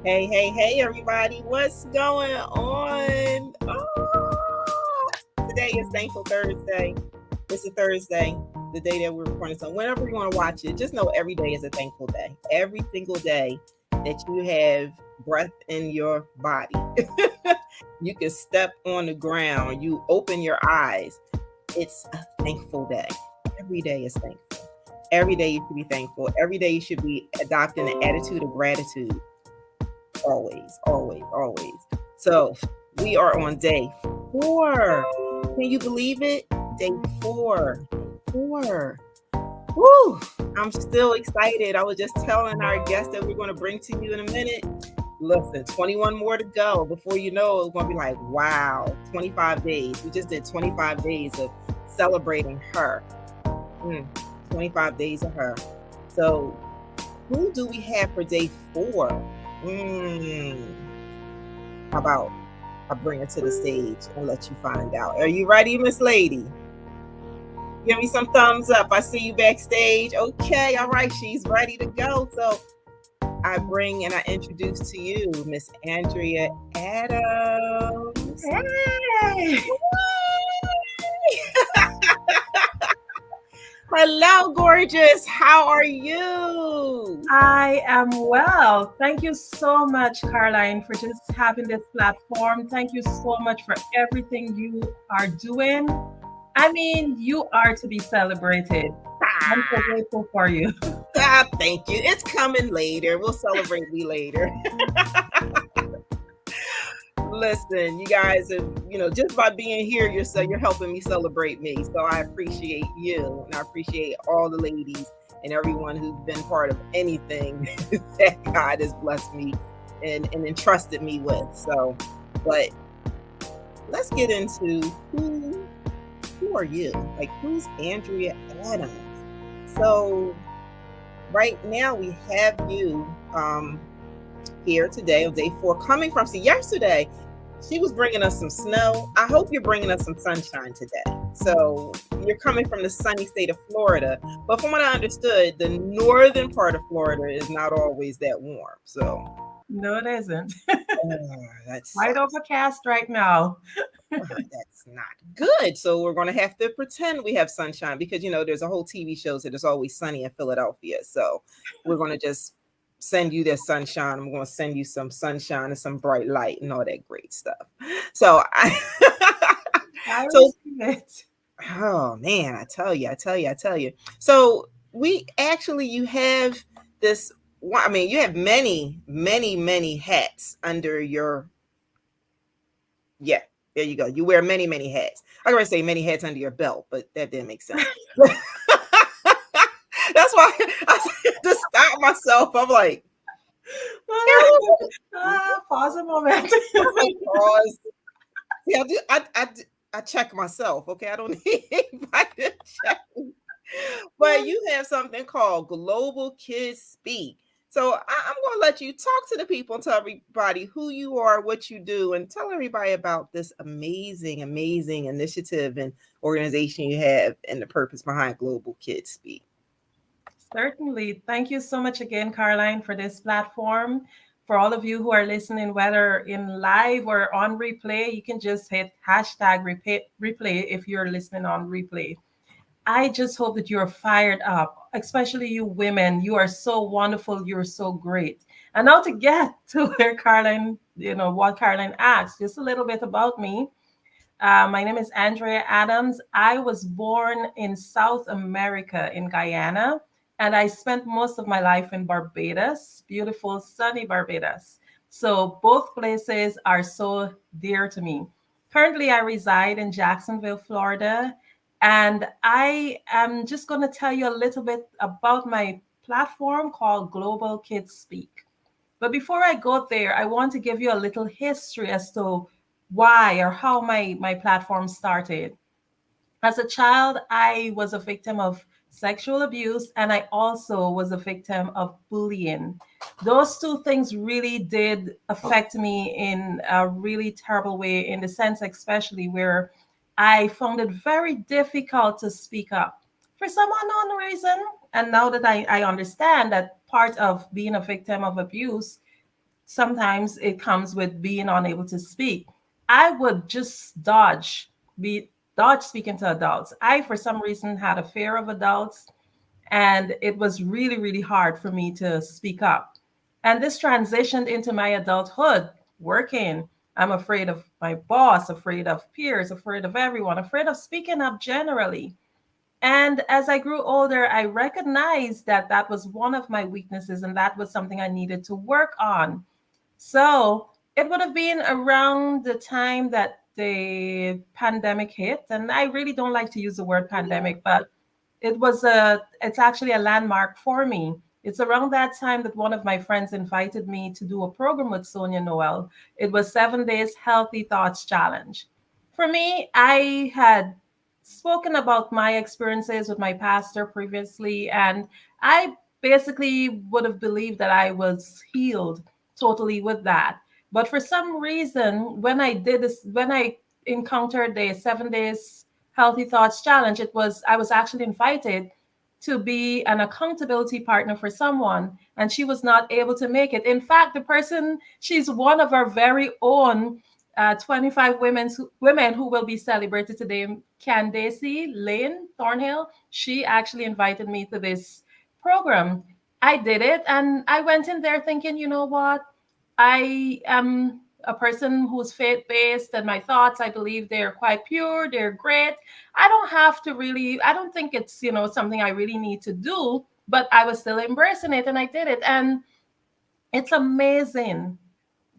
Hey, everybody. What's going on? Oh, today is Thankful Thursday. It's a Thursday, the day that we're recording. So whenever you want to watch it, just know every day is a thankful day. Every single day that you have breath in your body, you can step on the ground, you open your eyes. It's a thankful day. Every day is thankful. Every day you should be thankful. Every day you should be adopting an attitude of gratitude. Always. So we are on day 4. Can you believe it? Day 4. Four. Woo! I'm still excited. I was just telling our guest that we're going to bring to you in a minute. Listen, 21 more to go. Before you know, it's going to be like, wow, 25 days. We just did 25 days of celebrating her. 25 days of her. So who do we have for day 4? How about I bring her to the stage and let you find out? Are you ready, Miss Lady? Give me some thumbs up. I see you backstage. Okay, all right, she's ready to go. So I bring and I introduce to you Miss Andrea Adams. Hey! Hello, gorgeous. How are you? I am well. Thank you so much, Caroline, for just having this platform. Thank you so much for everything you are doing. I mean, you are to be celebrated. I'm so grateful for you. Thank you. It's coming later. We'll celebrate me later. Listen, you guys have, just by being here, you're helping me celebrate me. So I appreciate you, and I appreciate all the ladies and everyone who's been part of anything that God has blessed me and entrusted me with. So, but let's get into who are you? Like, who's Andrea Adams? So right now we have you here today on day 4, coming from, yesterday she was bringing us some snow. I hope you're bringing us some sunshine today. So you're coming from the sunny state of Florida, but from what I understood, the northern part of Florida is not always that warm. So No, it isn't. That's Quite overcast right now. that's not good. So we're going to have to pretend we have sunshine because, there's a whole TV show that it's always sunny in Philadelphia. So we're going to just send you that sunshine. I'm going to send you some sunshine and some bright light and all that great stuff. So I receive it. Oh man, I tell you. So you have this. I mean, you have many hats under your. Yeah, there you go. You wear many hats. I was going to say many hats under your belt, but that didn't make sense. That's why I had to stop myself. I'm like, pause a moment. Pause. Yeah, I check myself. Okay, I don't need anybody to check me. But you have something called Global Kids Speak. So I'm going to let you talk to the people and tell everybody who you are, what you do, and tell everybody about this amazing initiative and organization you have and the purpose behind Global Kids Speak. Certainly. Thank you so much again, Caroline, for this platform. For all of you who are listening, whether in live or on replay, you can just hit hashtag replay if you're listening on replay. I just hope that you're fired up, especially you women. You are so wonderful. You're so great. And now to get to where Caroline, what Caroline asked, just a little bit about me. My name is Andrea Adams. I was born in South America in Guyana, and I spent most of my life in Barbados, beautiful, sunny Barbados. So both places are so dear to me. Currently, I reside in Jacksonville, Florida, and I am just going to tell you a little bit about my platform called Global Kids Speak. But before I go there, I want to give you a little history as to why or how my platform started. As a child, I was a victim of sexual abuse, and I also was a victim of bullying. Those two things really did affect me in a really terrible way, in the sense, especially where I found it very difficult to speak up for some unknown reason. And now that I understand that part of being a victim of abuse sometimes it comes with being unable to speak. I would just dodge speaking to adults. I, for some reason, had a fear of adults, and it was really, really hard for me to speak up. And this transitioned into my adulthood, working. I'm afraid of my boss, afraid of peers, afraid of everyone, afraid of speaking up generally. And as I grew older, I recognized that that was one of my weaknesses, and that was something I needed to work on. So it would have been around the time that the pandemic hit. And I really don't like to use the word pandemic, but it's actually a landmark for me. It's around that time that one of my friends invited me to do a program with Sonia Noel. It was 7 days Healthy Thoughts Challenge. For me, I had spoken about my experiences with my pastor previously, and I basically would have believed that I was healed totally with that. But for some reason, when I encountered the 7 days Healthy Thoughts Challenge, I was actually invited to be an accountability partner for someone, and she was not able to make it. In fact, she's one of our very own 25 women who will be celebrated today. Candace Elaine Thornhill, she actually invited me to this program. I did it, and I went in there thinking, you know what? I am a person who's faith based, and my thoughts, I believe they're quite pure, they're great. I don't think it's, something I really need to do, but I was still embracing it and I did it. And it's amazing.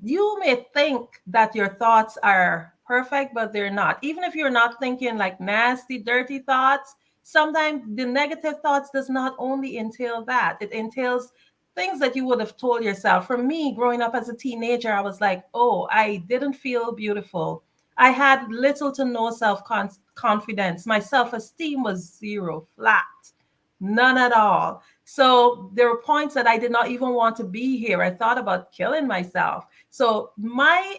You may think that your thoughts are perfect, but they're not. Even if you're not thinking like nasty, dirty thoughts, sometimes the negative thoughts does not only entail that, it entails things that you would have told yourself. For me, growing up as a teenager, I was like, oh, I didn't feel beautiful. I had little to no confidence. My self esteem was zero, flat, none at all. So there were points that I did not even want to be here. I thought about killing myself. So my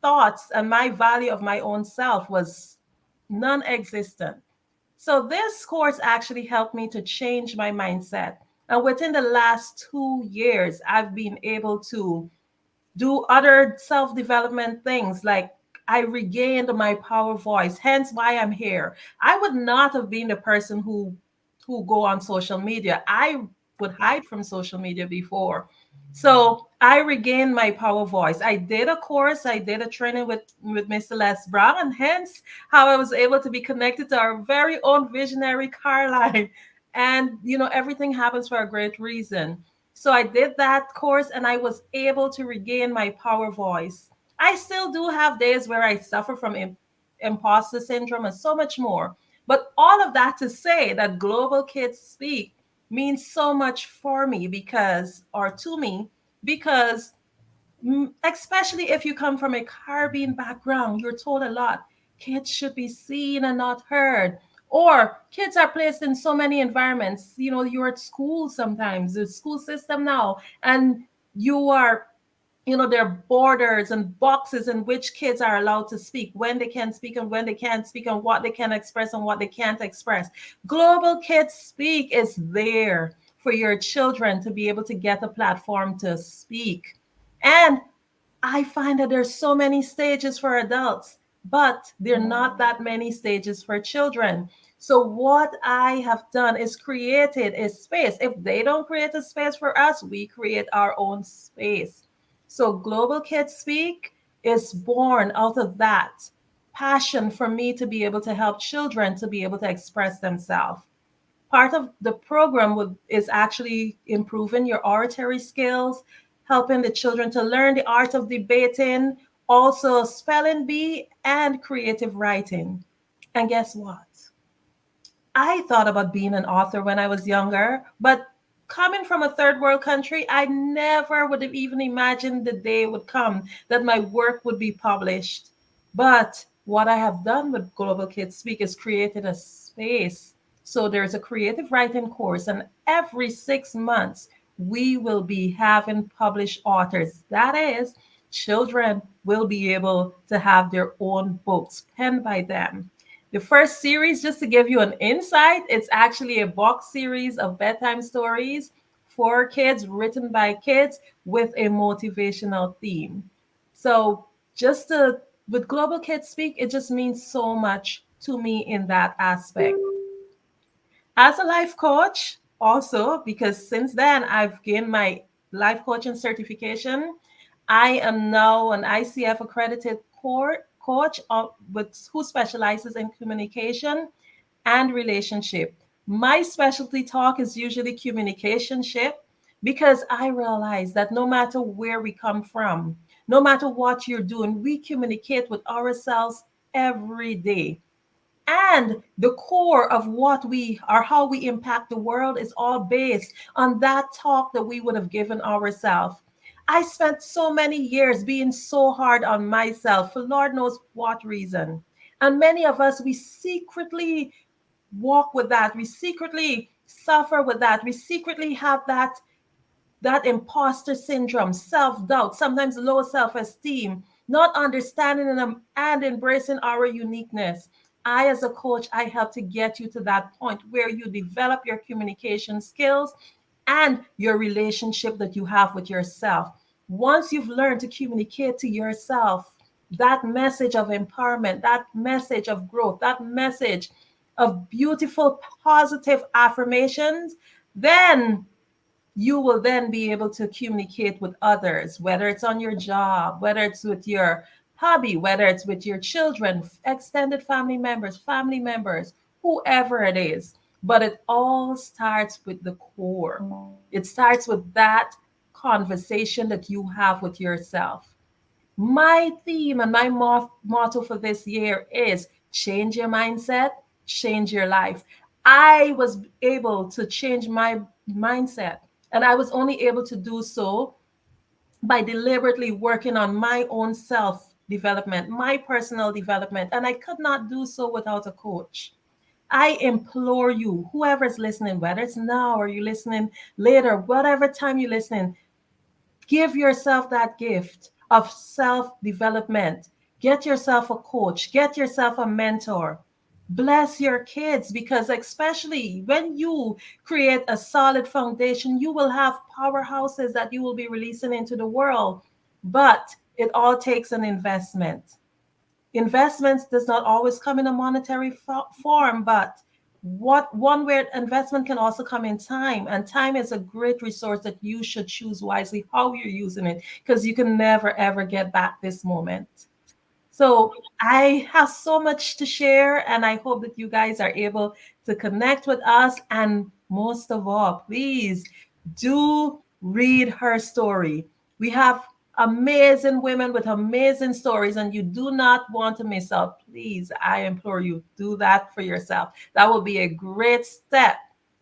thoughts and my value of my own self was non existent. So this course actually helped me to change my mindset. And within the last 2 years, I've been able to do other self-development things, like I regained my power voice, hence why I'm here. I would not have been the person who go on social media. I would hide from social media before. So I regained my power voice. I did a course, I did a training with Miss Celeste Brown, and hence how I was able to be connected to our very own visionary Caroline. And everything happens for a great reason. So I did that course and I was able to regain my power voice. I still do have days where I suffer from imposter syndrome and so much more. But all of that to say that Global Kids Speak means so much for me or to me, because especially if you come from a Caribbean background, you're told a lot. Kids should be seen and not heard. Or kids are placed in so many environments. You're at school sometimes, the school system now, and you are, there are borders and boxes in which kids are allowed to speak, when they can speak and when they can't speak, and what they can express and what they can't express. Global Kids Speak is there for your children to be able to get a platform to speak. And I find that there's so many stages for adults, but there are not that many stages for children. So what I have done is created a space. If they don't create a space for us, we create our own space. So Global Kids Speak is born out of that passion for me to be able to help children to be able to express themselves. Part of the program is actually improving your oratory skills, helping the children to learn the art of debating, also spelling bee and creative writing. And guess what? I thought about being an author when I was younger, but coming from a third world country, I never would have even imagined the day would come that my work would be published. But what I have done with Global Kids Speak is created a space. So there's a creative writing course, and every 6 months, we will be having published authors. That is, children will be able to have their own books penned by them. The first series, just to give you an insight, it's actually a box series of bedtime stories for kids, written by kids with a motivational theme. So just to with Global Kids Speak, it just means so much to me in that aspect. As a life coach, also, because since then I've gained my life coaching certification, I am now an ICF accredited coach who specializes in communication and relationship. My specialty talk is usually communicationship because I realize that no matter where we come from, no matter what you're doing, we communicate with ourselves every day. And the core of what we are, how we impact the world is all based on that talk that we would have given ourselves. I spent so many years being so hard on myself for Lord knows what reason. And many of us, we secretly walk with that. We secretly suffer with that. We secretly have that imposter syndrome, self-doubt, sometimes low self-esteem, not understanding and embracing our uniqueness. I, as a coach, I help to get you to that point where you develop your communication skills and your relationship that you have with yourself. Once you've learned to communicate to yourself that message of empowerment, that message of growth, that message of beautiful, positive affirmations, then you will then be able to communicate with others, whether it's on your job, whether it's with your hobby, whether it's with your children, extended family members, whoever it is. But it all starts with the core. It starts with that conversation that you have with yourself. My theme and my motto for this year is change your mindset, change your life. I was able to change my mindset, and I was only able to do so by deliberately working on my own self development, my personal development. And I could not do so without a coach. I implore you, whoever's listening, whether it's now or you're listening later, whatever time you're listening, give yourself that gift of self development. Get yourself a coach, get yourself a mentor. Bless your kids because, especially when you create a solid foundation, you will have powerhouses that you will be releasing into the world. But it all takes an investment. Investments does not always come in a monetary form, but what one where investment can also come in time, and time is a great resource that you should choose wisely how you're using it, because you can never ever get back this moment. So I have so much to share, and I hope that you guys are able to connect with us. And most of all, please do read her story. We have amazing women with amazing stories, and you do not want to miss out. Please, I implore you, do that for yourself. That will be a great step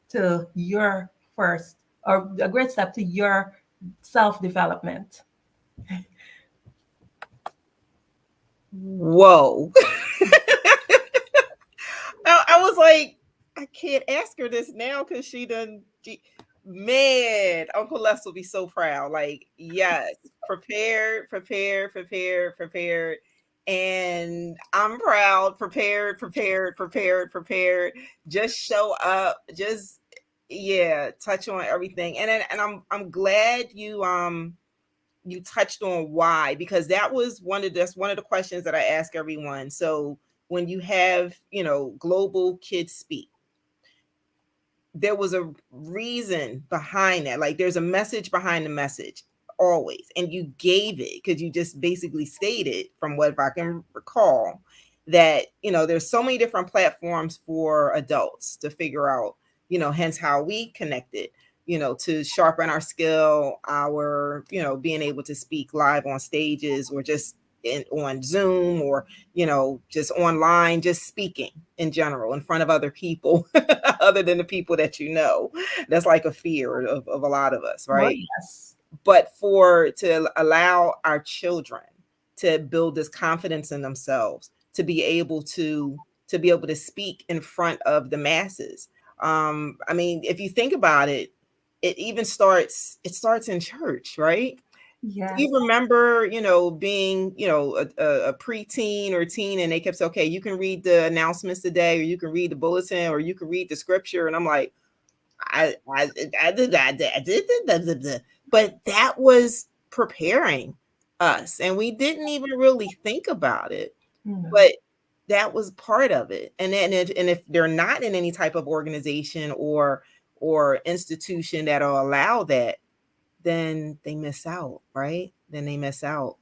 to your first, or a great step to your self development. Whoa. I was like, I can't ask her this now because man, Uncle Les will be so proud. Like, yes, prepared, prepared, prepared, prepared. And I'm proud, prepared, prepared, prepared, prepared. Just show up, just yeah, touch on everything. And I'm glad you touched on why, because that's one of the questions that I ask everyone. So when you have, global kids speak, there was a reason behind that. Like there's a message behind the message always. And you gave it because you just basically stated, from what I can recall, that, there's so many different platforms for adults to figure out, hence how we connected, to sharpen our skill, our, being able to speak live on stages or just on Zoom or, just online, just speaking in general in front of other people, other than the people that That's like a fear of a lot of us, Oh, right? yes. But to allow our children to build this confidence in themselves, to be able to speak in front of the masses. I mean, if you think about it, it starts in church, right? Do Yes. you remember, being, a preteen or teen, and they kept saying, okay, you can read the announcements today, or you can read the bulletin, or you can read the scripture. And I'm like, I did. But that was preparing us, and we didn't even really think about it. No. But that was part of it. And then if they're not in any type of organization or institution that'll allow that, then they miss out, right? Then they miss out.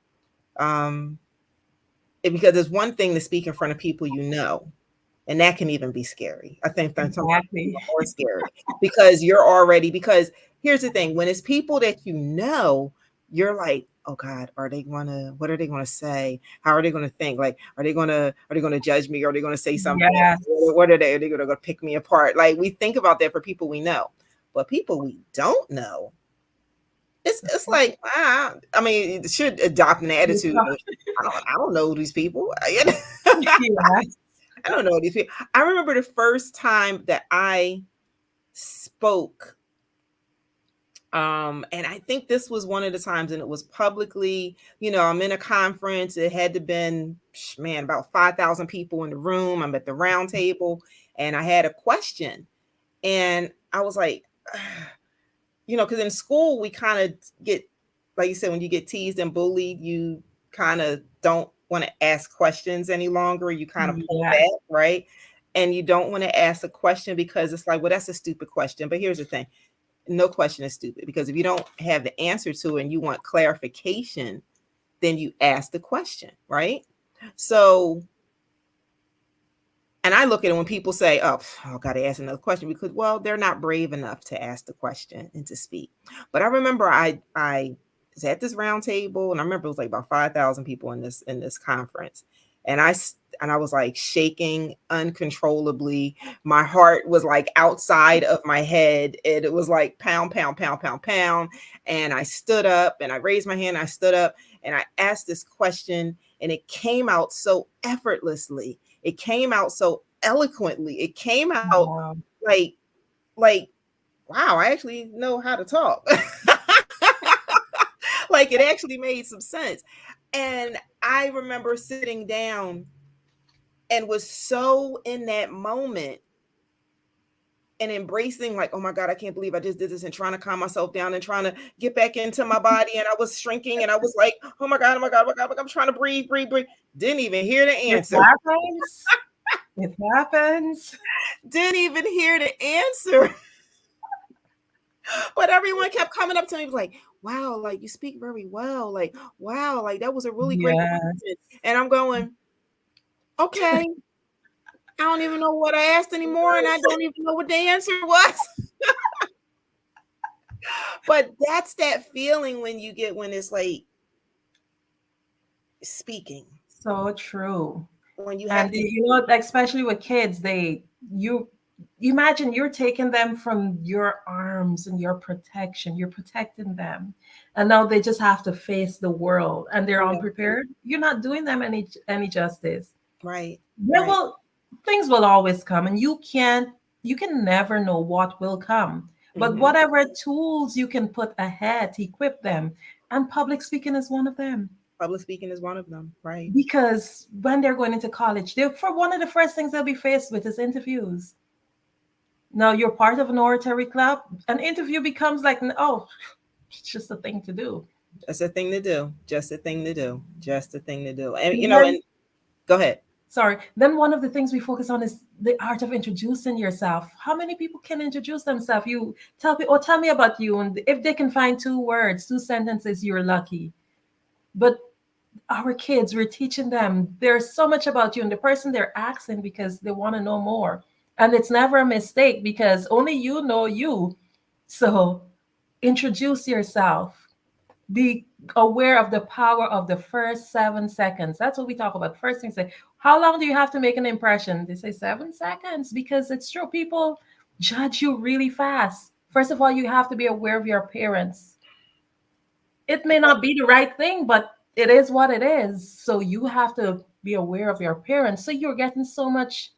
Um, because it's one thing to speak in front of people you know, and that can even be scary. I think that's sometimes even Exactly. more scary because you're already because here's the thing, when it's people that you know, you're like, oh God, are they gonna what are they gonna say? How are they gonna think? Like, are they gonna judge me? Are they gonna say something? Yes. What are they? Are they gonna go pick me apart? Like we think about that for people we know. But people we don't know, it's like I mean, it should adopt an attitude of I don't know these people. Yes. I don't know these people. I remember the first time that I spoke, and I think this was one of the times, and it was publicly. I'm in a conference. It had to been man about 5,000 people in the room. I'm at the round table, and I had a question, and I was like, because in school we kind of get, like you said, when you get teased and bullied, you kind of don't want to ask questions any longer. You kind of pull Yes. back, right? And you don't want to ask a question because it's like, well, that's a stupid question. But here's the thing, no question is stupid, because if you don't have the answer to it and you want clarification, then you ask the question, right? So, and I look at it when people say, "Oh, got to ask another question," because, well, they're not brave enough to ask the question and to speak. But I remember I was at this round table, and I remember it was like about 5,000 people in this conference, and I was like shaking uncontrollably. My heart was like outside of my head, and it was like pound, pound, pound, pound, pound. And I stood up, and I raised my hand. I stood up, and I asked this question, and it came out so effortlessly. It came out so eloquently. It came out Wow. like like wow, I actually know how to talk. Like it actually made some sense. And I remember sitting down and was so in that moment and embracing, like, oh my God, I can't believe I just did this, and trying to calm myself down and trying to get back into my body. And I was shrinking, and I was like, oh my God, oh my God, oh my God, I'm trying to breathe, breathe, breathe. Didn't even hear the It answer. happens. It happens. Didn't even hear the answer. But everyone kept coming up to me like, wow, like you speak very well. Like, wow, like that was a really great Yes. question. And I'm going, okay, I don't even know what I asked anymore, and I don't even know what the answer was. But that's that feeling when you get when it's like speaking, So true. when you have And to. especially with kids, you imagine you're taking them from your arms and your protection, you're protecting them, and now they just have to face the world and they're Yeah, unprepared. You're not doing them any justice. right, There right. will Things will always come, and you can never know what will come. But Hmm. whatever tools you can put ahead to equip them, and public speaking is one of them. Public speaking is one of them, right? Because when they're going into college, they for one of the first things they'll be faced with is interviews. Now you're part of an oratory club, an interview becomes like, oh, it's just a thing to do. That's a thing to do. Just a thing to do. Just a thing to do. And Then, and go ahead. sorry, then one of the things we focus on is the art of introducing yourself. How many people can introduce themselves? You tell me, or tell me about you, and if they can find two words, two sentences, you're lucky. But our kids, we're teaching them there's so much about you and the person they're asking because they want to know more. And it's never a mistake because only you know you. So introduce yourself. Be aware of the power of the first 7 seconds. That's what we talk about. First thing say, how long do you have to make an impression? They say 7 seconds because it's true. People judge you really fast. First of all, you have to be aware of your appearance. It may not be the right thing, but it is what it is. So you have to be aware of your appearance. So you're getting so much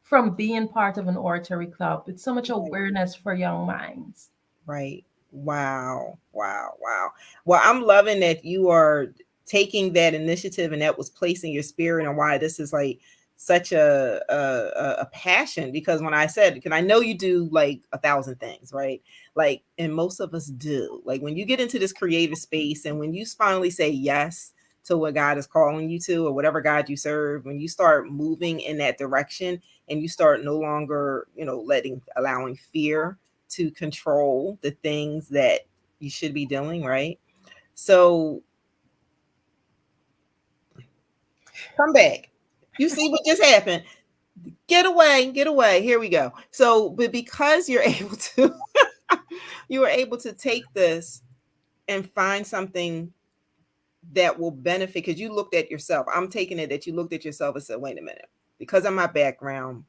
from being part of an oratory club. It's so much awareness for young minds. Right. Wow. Wow. Wow. Well, I'm loving that you are taking that initiative and that was placing your spirit, and why this is like such a passion, because when I said, because I know you do like 1,000 things, right? Like, and most of us do. Like when you get into this creative space and when you finally say yes to what God is calling you to, or whatever God you serve, when you start moving in that direction and you start no longer, allowing fear to control the things that you should be doing, right? So come back. You see what just happened? Get away, get away. Here we go. So, but because you're able to, you were able to take this and find something that will benefit, because you looked at yourself. I'm taking it that you looked at yourself and said, wait a minute, because of my background.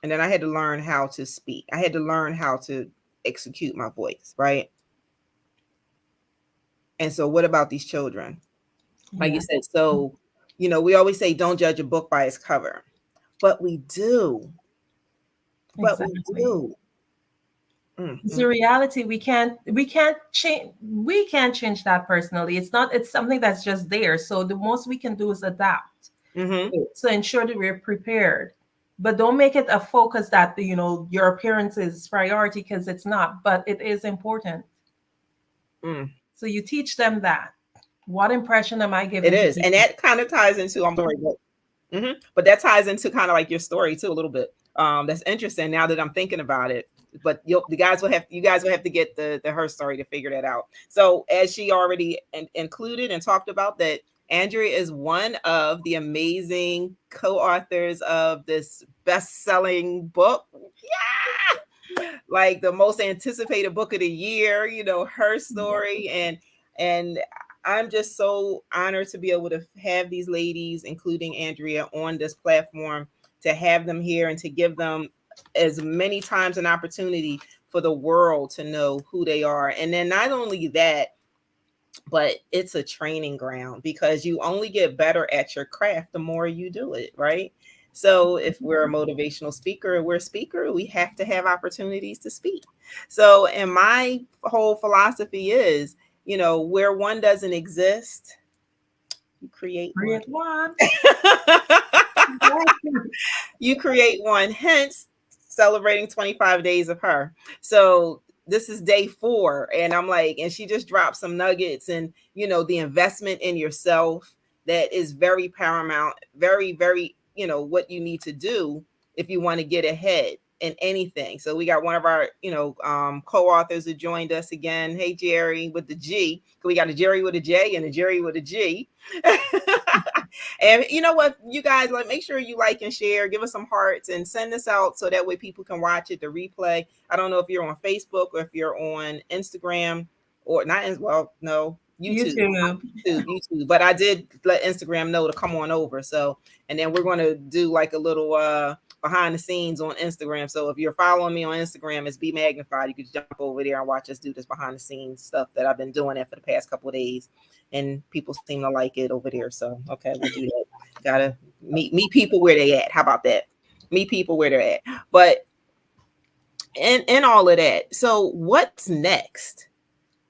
And then I had to learn how to speak. I had to learn how to execute my voice, right? And so, what about these children? Like you Yeah, said, so, we always say, don't judge a book by its cover, but we do. But we exactly. do. Mm, It's mm, the reality. We can't change that personally. It's something that's just there. So the most we can do is adapt. mm-hmm, So ensure that we're prepared. But don't make it a focus that your appearance is priority, because it's not, but it is important. mm. So you teach them that. What impression am I It giving to is. And people? that kind of ties into, I'm sorry, but that ties into kind of like your story too a little bit. That's interesting now that I'm thinking about it. But you guys will have to get the her story to figure that out. So as she already included and talked about that, Andrea is one of the amazing co-authors of this best-selling book. Yeah, like the most anticipated book of the year, her story. And I'm just so honored to be able to have these ladies, including Andrea, on this platform, to have them here and to give them as many times an opportunity for the world to know who they are. And then not only that, but it's a training ground, because you only get better at your craft the more you do it, right? So if we're a motivational speaker, we're a speaker, we have to have opportunities to speak. So, and my whole philosophy is, where one doesn't exist, you create one. Create one. Exactly. You create one, hence celebrating 25 days of her. So this is day 4. And I'm like, and she just dropped some nuggets, and the investment in yourself, that is very paramount, very, very, what you need to do if you want to get ahead in anything. So we got one of our, co-authors who joined us again. Hey, Jerry, with the G. We got a Jerry with a J and a Jerry with a G. And you know what, you guys, like, make sure you like and share, give us some hearts, and send this out so that way people can watch it, the replay. I don't know if you're on Facebook or if you're on Instagram, or not as well, no, YouTube. YouTube. YouTube. But I did let Instagram know to come on over. So, and then we're going to do like a little behind the scenes on Instagram. So if you're following me on Instagram, it's Be Magnified. You can jump over there and watch us do this behind the scenes stuff that I've been doing it for the past couple of days, and people seem to like it over there. So okay, we'll do that. Gotta meet people where they at. How about that? Meet people where they're at. But and all of that. So what's next?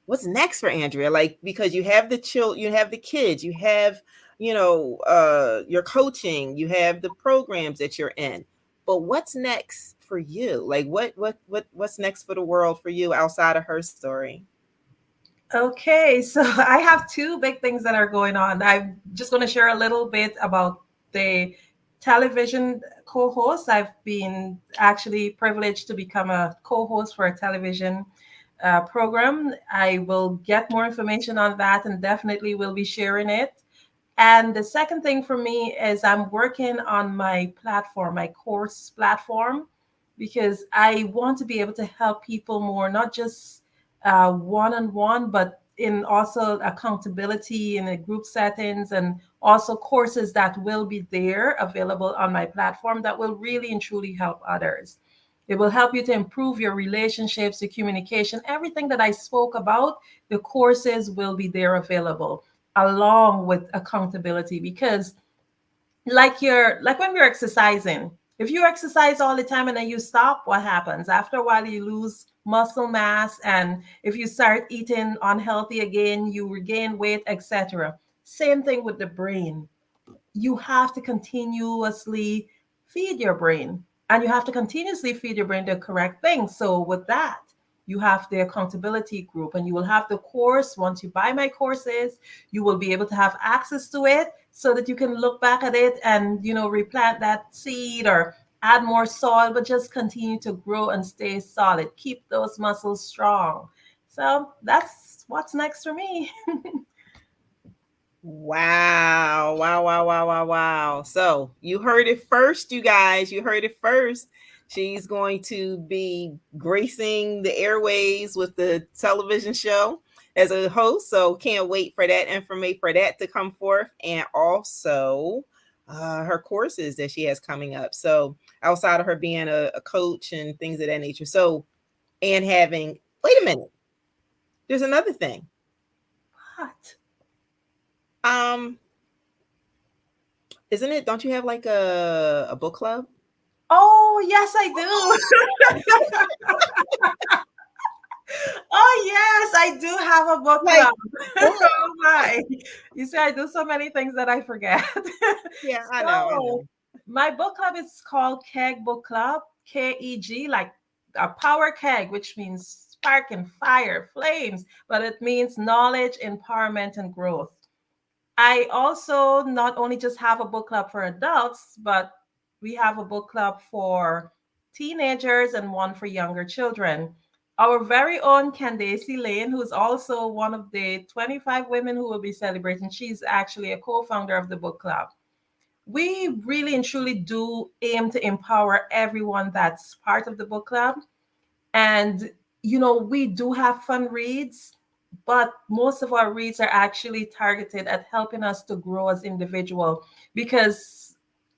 What's next for Andrea? Like, because you have the you have the kids, you have, your coaching, you have the programs that you're in. But what's next for you? Like what's next for the world for you outside of her story? Okay, so I have two big things that are going on. I'm just going to share a little bit about the television co-host. I've been actually privileged to become a co-host for a television program. I will get more information on that and definitely will be sharing it. And the second thing for me is I'm working on my platform, my course platform, because I want to be able to help people more, not just one on one, but in also accountability in the group settings, and also courses that will be there available on my platform that will really and truly help others. It will help you to improve your relationships, your communication, everything that I spoke about. The courses will be there available along with accountability, because like when we're exercising, if you exercise all the time and then you stop, what happens after a while? You lose muscle mass, and if you start eating unhealthy again, you regain weight, etc. Same thing with the brain. you have to continuously feed your brain, and you have to continuously feed your brain the correct things. So with that, you have the accountability group, and you will have the course. Once you buy my courses, you will be able to have access to it so that you can look back at it and, replant that seed or add more soil, but just continue to grow and stay solid. Keep those muscles strong. So that's what's next for me. Wow. Wow, wow, wow, wow, wow. So you heard it first, you guys. You heard it first. She's going to be gracing the airways with the television show as a host. So can't wait for that information, for that to come forth. And also her courses that she has coming up. So outside of her being a coach and things of that nature. So, and having, wait a minute, there's another thing. What? Um, Isn't it? Don't you have like a book club? Oh, yes, I do. Oh, yes, I do have a book Like, club. what? Oh, my. You see, I do so many things that I forget. Yeah, I know, I So, know. my book club is called Keg Book Club, KEG, like a power keg, which means spark and fire, flames, but it means knowledge, empowerment, and growth. I also not only just have a book club for adults, but we have a book club for teenagers and one for younger children. Our very own Candace Elaine, who's also one of the 25 women who will be celebrating, she's actually a co founder of the book club. We really and truly do aim to empower everyone that's part of the book club. And, we do have fun reads, but most of our reads are actually targeted at helping us to grow as individual. Because,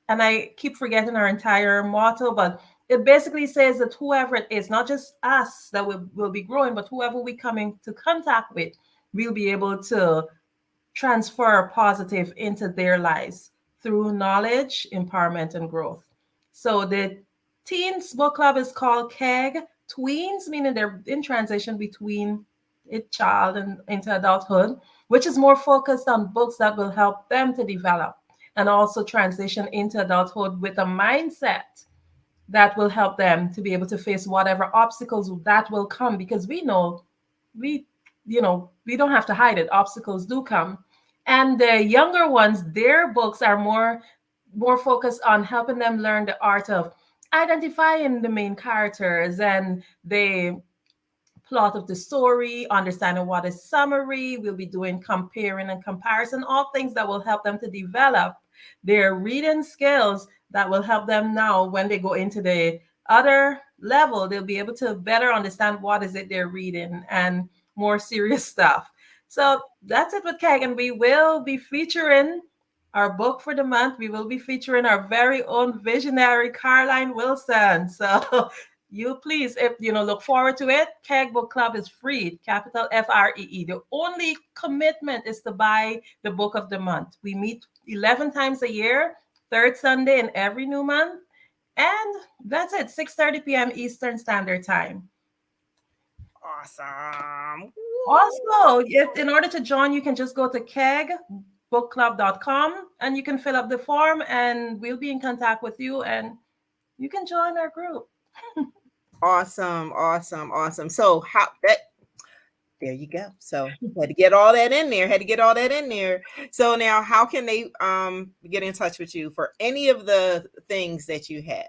and I keep forgetting our entire motto, but it basically says that whoever it is, not just us that will be growing, but whoever we come into contact with, we'll be able to transfer positive into their lives through knowledge, empowerment, and growth. So the teens book club is called KEG. Tweens, meaning they're in transition between a child and into adulthood, which is more focused on books that will help them to develop and also transition into adulthood with a mindset that will help them to be able to face whatever obstacles that will come, because we know we we don't have to hide it, obstacles do come. And the younger ones, their books are more focused on helping them learn the art of identifying the main characters and the plot of the story, understanding what is summary. We'll be doing comparing and comparison, all things that will help them to develop their reading skills that will help them now when they go into the other level, they'll be able to better understand what is it they're reading and more serious stuff. So that's it with Keg, and we will be featuring our book for the month. We will be featuring our very own visionary Caroline Wilson. So you please, if look forward to it. Keg Book Club is free, capital FREE. The only commitment is to buy the book of the month. We meet 11 times a year, third Sunday in every new month. And that's it, 6:30 p.m. Eastern Standard Time. Awesome. Also, if in order to join, you can just go to kegbookclub.com and you can fill up the form and we'll be in contact with you and you can join our group. Awesome, awesome, awesome. So how that there you go. So had to get all that in there. Had to get all that in there. So now how can they get in touch with you for any of the things that you have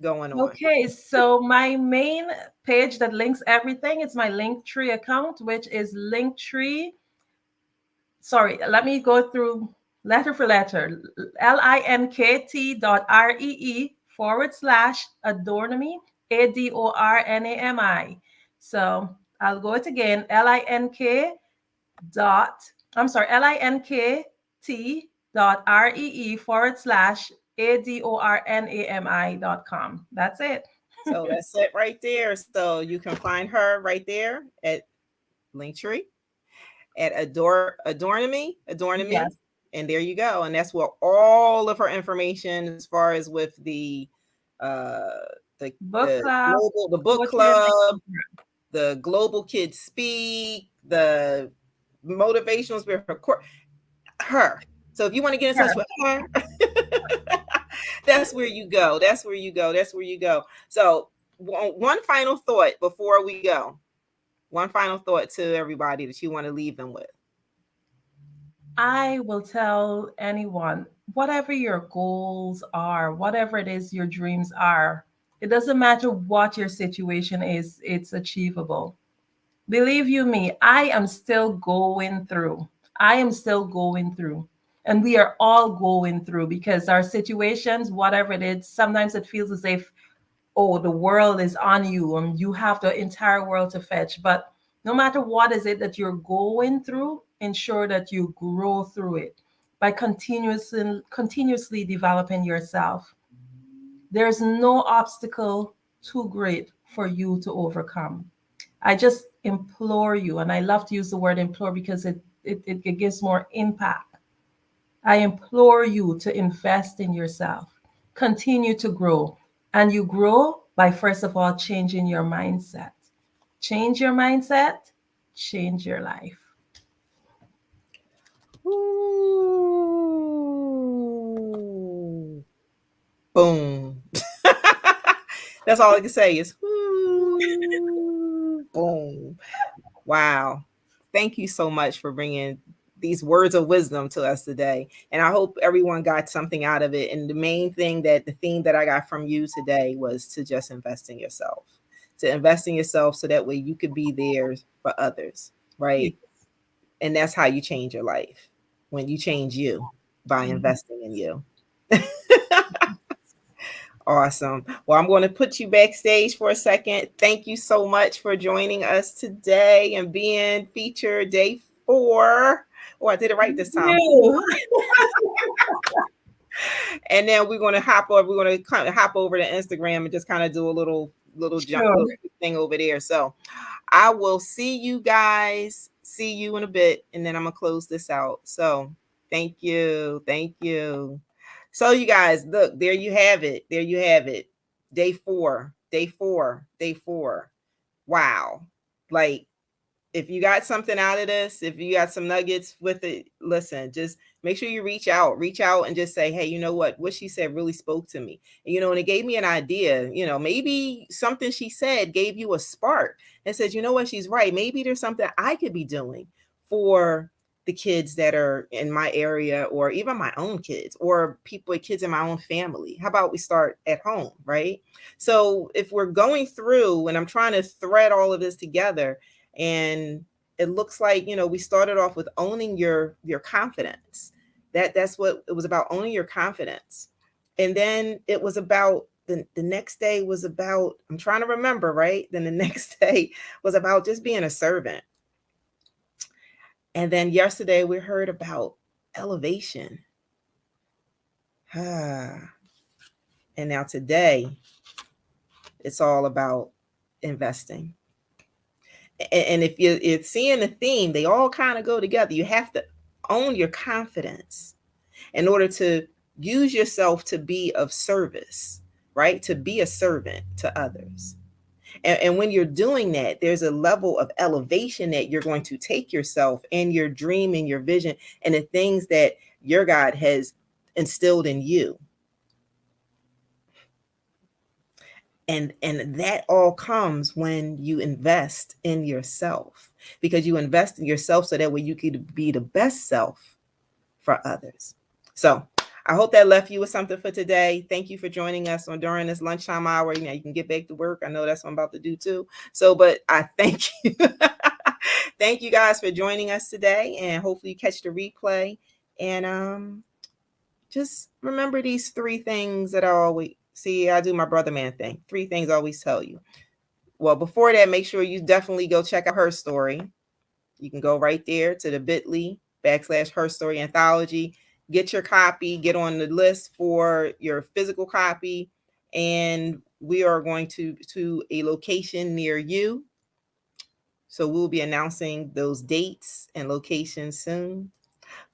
going on? Okay, so my main page that links everything is my Linktree account, which is Linktree. Sorry, let me go through letter for letter. linkt.ree/adornami, ADORNAMI. So I'll go it again. linkt.ree/ADORNAMI.com. That's it. So that's it right there. So you can find her right there at Linktree at Adornamy, Yes. and there you go. And that's where all of her information, as far as with uh Book club, the book coaches. club, the Global Kids Speak, the motivational spirit, her, So if you want to get in touch Sure. with her, that's where you go. That's where you go. That's where you go. So one final thought before we go. One final thought to everybody that you want to leave them with. I will tell anyone, whatever your goals are, whatever it is your dreams are, it doesn't matter what your situation is, it's achievable. Believe you me, I am still going through. I am still going through. And we are all going through because our situations, whatever it is, sometimes it feels as if, oh, the world is on you and you have the entire world to fetch. But no matter what is it that you're going through, ensure that you grow through it by continuously developing yourself. There's no obstacle too great for you to overcome. I just implore you, and I love to use the word implore because it gives more impact. I implore you to invest in yourself, continue to grow. And you grow by, first of all, changing your mindset. Change your mindset, change your life. Ooh. Boom. That's all I can say is boom. Wow. Thank you so much for bringing these words of wisdom to us today. And I hope everyone got something out of it. And the main thing the theme that I got from you today was to just invest in yourself, to invest in yourself so that way you could be there for others, right? And that's how you change your life, when you change you by investing in you. Awesome. Well, I'm going to put you backstage for a second. Thank you so much for joining us today and being featured day 4. Oh, I did it right this time. You. And then we're going to hop over. We're going to kind of hop over to Instagram and just kind of do a little jump, Sure. little thing over there. So I will see you guys. See you in a bit, and then I'm gonna close this out. So thank you. Thank you. So you guys, look, there you have it. There you have it. Day 4. Day 4. Day 4. Wow. Like, if you got something out of this, if you got some nuggets with it, listen, just make sure you reach out and just say, hey, you know what she said really spoke to me. And it gave me an idea. Maybe something she said gave you a spark and said, you know what, she's right. Maybe there's something I could be doing for the kids that are in my area, or even my own kids, or kids in my own family. How about we start at home, right? So if we're going through and I'm trying to thread all of this together, and it looks like, we started off with owning your confidence. That's what it was about, owning your confidence. And then it was about the next day was about, I'm trying to remember, right? Then the next day was about just being a servant. And then yesterday we heard about elevation. And now today it's all about investing. And if you're seeing the theme, they all kind of go together. You have to own your confidence in order to use yourself to be of service, right? To be a servant to others. And when you're doing that, there's a level of elevation that you're going to take yourself and your dream and your vision and the things that your God has instilled in you. And that all comes when you invest in yourself, because you invest in yourself so that way you could be the best self for others. So I hope that left you with something for today. Thank you for joining us during this lunchtime hour. You can get back to work. I know that's what I'm about to do too. So, but I thank you. Thank you guys for joining us today, and hopefully you catch the replay. And just remember these 3 things that I always see. I do my brother man thing. 3 things I always tell you. Well, before that, make sure you definitely go check out her story. You can go right there to the bit.ly/her story anthology. Get your copy, get on the list for your physical copy. And we are going to a location near you. So we'll be announcing those dates and locations soon.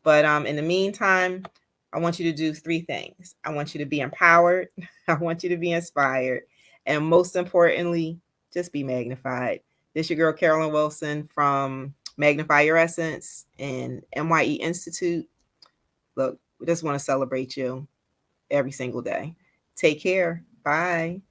But in the meantime, I want you to do 3 things. I want you to be empowered. I want you to be inspired. And most importantly, just be magnified. This your girl, Carolyn Wilson from Magnify Your Essence and MYE Institute. Look, we just want to celebrate you every single day. Take care. Bye.